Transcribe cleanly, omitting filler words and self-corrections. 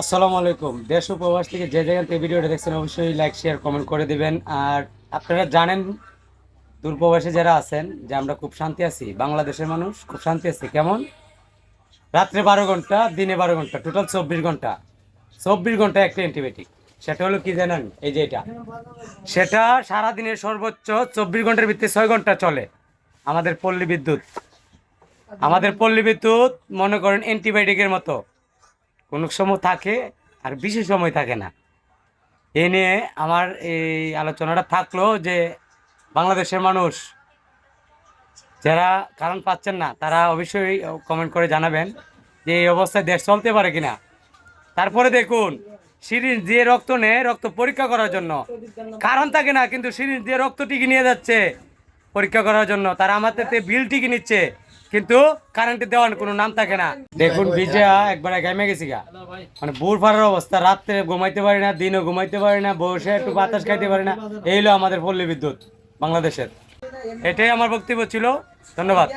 আসসালামু আলাইকুম। দেশ ও প্রবাস থেকে যে যেখান থেকে ভিডিওটা দেখছেন অবশ্যই লাইক শেয়ার কমেন্ট করে দিবেন। আর আপনারা জানেন দূরপ্রবাসে যারা আছেন যে আমরা খুব শান্তি আছি, বাংলাদেশের মানুষ খুব শান্তি আছি। কেমন? রাত্রে 12 ঘন্টা, দিনে 12 ঘন্টা, টোটাল 24 ঘন্টা। 24 ঘন্টা একটা অ্যান্টিবায়োটিক। সেটা হলো কি জানেন? এই যে এটা, সেটা সারাদিনের সর্বোচ্চ 24 ঘন্টার ভিতরে 6 ঘন্টা চলে। আমাদের পল্লী বিদ্যুৎ, আমাদের পল্লী বিদ্যুৎ মনে করেন অ্যান্টিবায়োটিকের মতো, কোনো সময় থাকে আর বিশেষ সময় থাকে না। এ নিয়ে আমার এই আলোচনাটা থাকলো যে বাংলাদেশের মানুষ যারা কারণ পাচ্ছেন না তারা অবশ্যই কমেন্ট করে জানাবেন যে এই অবস্থায় দেশ চলতে পারে কিনা। তারপরে দেখুন, সিরিঞ্জ দিয়ে রক্ত নেয় রক্ত পরীক্ষা করার জন্য, কারণ থাকে না কিন্তু সিরিঞ্জ দিয়ে রক্ত টিকে নিয়ে যাচ্ছে পরীক্ষা করার জন্য। তারা আমাদের থেকে বিল টিকে নিচ্ছে কিন্তু কারেন্টে দেওয়ার কোনো নাম থাকে না। দেখুন ভিজা একবার ঘেমে গেছি গা, মানে বুড় ফাড়ার অবস্থা। রাত্রে ঘুমাইতে পারি না, দিনও ঘুমাইতে পারি না, বসে একটু বাতাস খাইতে পারি না। এই হলো আমাদের পল্লী বিদ্যুৎ বাংলাদেশের। এটাই আমার বক্তব্য ছিল। ধন্যবাদ।